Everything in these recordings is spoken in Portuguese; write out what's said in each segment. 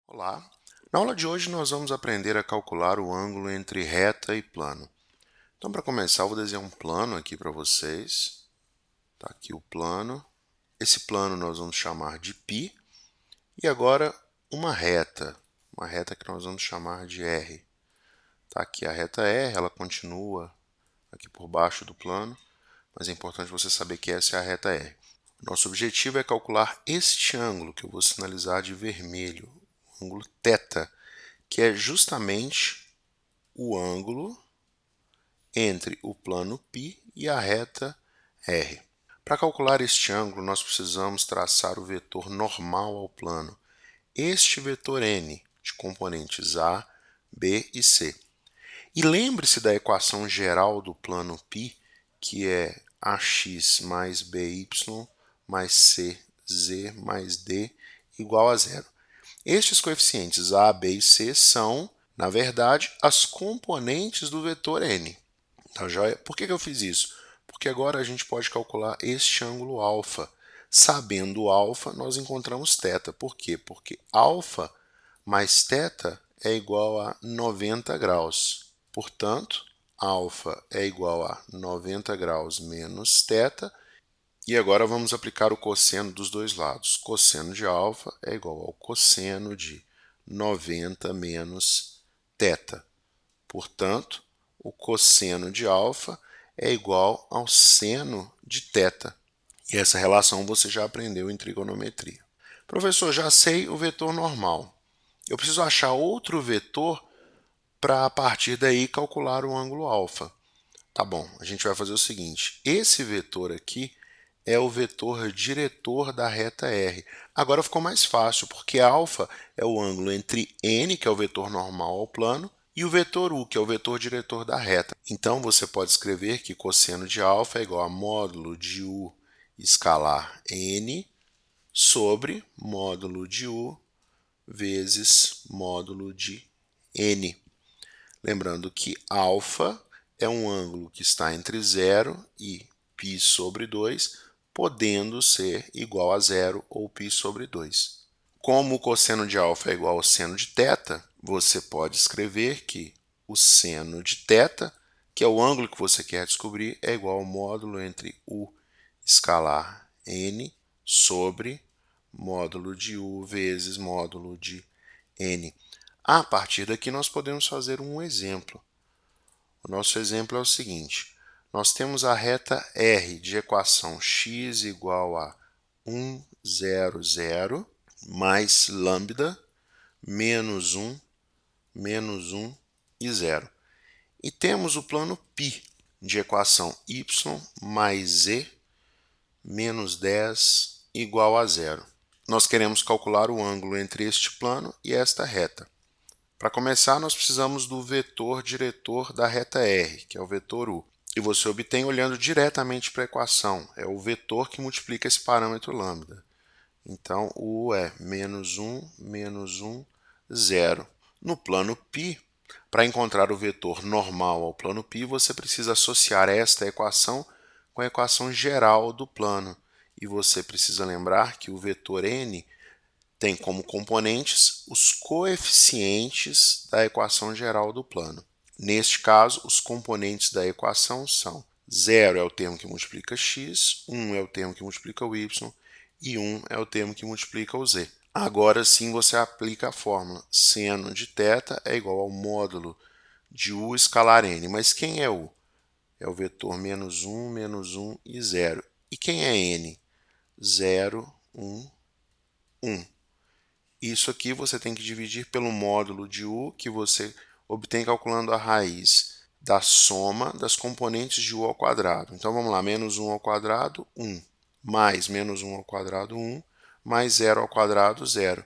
Olá! Na aula de hoje nós vamos aprender a calcular o ângulo entre reta e plano. Então, para começar, eu vou desenhar um plano aqui para vocês. Está aqui o plano. Esse plano nós vamos chamar de π. E agora uma reta que nós vamos chamar de R. Está aqui a reta R, ela continua aqui por baixo do plano, mas é importante você saber que essa é a reta R. Nosso objetivo é calcular este ângulo, que eu vou sinalizar de vermelho, o ângulo θ, que é justamente o ângulo entre o plano π e a reta R. Para calcular este ângulo, nós precisamos traçar o vetor normal ao plano, este vetor n, de componentes A, B e C. E lembre-se da equação geral do plano π, que é ax mais by mais cz mais d igual a zero. Estes coeficientes A, B e C são, na verdade, as componentes do vetor n. Tá joia? Por que eu fiz isso? Porque agora a gente pode calcular este ângulo alfa. Sabendo alfa, nós encontramos θ. Por quê? Porque alfa mais θ é igual a 90 graus. Portanto, alfa é igual a 90 graus menos θ. E agora vamos aplicar o cosseno dos dois lados. Cosseno de alfa é igual ao cosseno de 90 menos θ. Portanto, o cosseno de alfa é igual ao seno de θ. E essa relação você já aprendeu em trigonometria. Professor, já sei o vetor normal. Eu preciso achar outro vetor para, a partir daí, calcular o ângulo alfa. Tá bom, a gente vai fazer o seguinte. Esse vetor aqui é o vetor diretor da reta R. Agora ficou mais fácil, porque alfa é o ângulo entre n, que é o vetor normal ao plano, e o vetor u, que é o vetor diretor da reta. Então, você pode escrever que cosseno de alfa é igual a módulo de u escalar n sobre módulo de u vezes módulo de n. Lembrando que alfa é um ângulo que está entre 0 e π sobre 2, podendo ser igual a zero ou π sobre 2. Como o cosseno de alfa é igual ao seno de θ, você pode escrever que o seno de θ, que é o ângulo que você quer descobrir, é igual ao módulo entre u escalar n sobre módulo de u vezes módulo de n. A partir daqui nós podemos fazer um exemplo. O nosso exemplo é o seguinte: nós temos a reta R de equação x igual a 1, 0, 0, mais lambda, menos 1 e 0. E temos o plano π de equação y mais z menos 10 igual a zero. Nós queremos calcular o ângulo entre este plano e esta reta. Para começar, nós precisamos do vetor diretor da reta R, que é o vetor u. E você obtém olhando diretamente para a equação. É o vetor que multiplica esse parâmetro lambda. Então, u é menos 1, 0. No plano π, para encontrar o vetor normal ao plano π, você precisa associar esta equação com a equação geral do plano. E você precisa lembrar que o vetor n tem como componentes os coeficientes da equação geral do plano. Neste caso, os componentes da equação são 0 é o termo que multiplica x, 1 é o termo que multiplica o y e 1 é o termo que multiplica o z. Agora sim você aplica a fórmula. Seno de θ é igual ao módulo de u escalar n. Mas quem é u? É o vetor menos 1 e 0. E quem é n? 0, 1, 1. Isso aqui você tem que dividir pelo módulo de u, que você obtém calculando a raiz da soma das componentes de u ao quadrado. Então vamos lá, menos 1 ao quadrado, 1, mais menos 1 ao quadrado, 1, mais 0 ao quadrado, 0.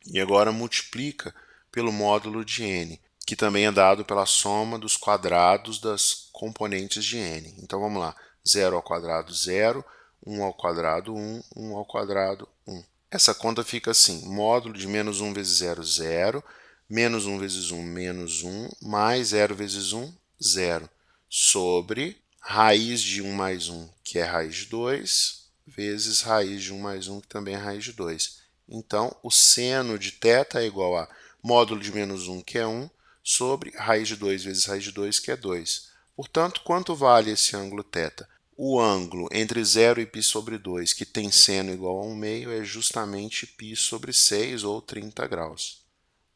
E agora multiplica pelo módulo de n, que também é dado pela soma dos quadrados das componentes de n. Então vamos lá, 0 ao quadrado, 0, 1 ao quadrado, 1, 1 ao quadrado, 1. Essa conta fica assim: módulo de menos 1 vezes 0, 0, menos 1 vezes 1, menos 1, mais 0 vezes 1, 0, sobre raiz de 1 mais 1, que é raiz de 2, vezes raiz de 1 mais 1, que também é raiz de 2. Então, o seno de θ é igual a módulo de menos 1, que é 1, sobre raiz de 2 vezes raiz de 2, que é 2. Portanto, quanto vale esse ângulo θ? O ângulo entre 0 e π sobre 2, que tem seno igual a 1 meio, é justamente π sobre 6, ou 30 graus.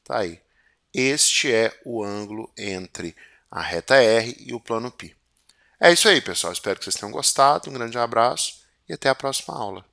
Tá aí. Este é o ângulo entre a reta R e o plano π. É isso aí, pessoal. Espero que vocês tenham gostado. Um grande abraço e até a próxima aula.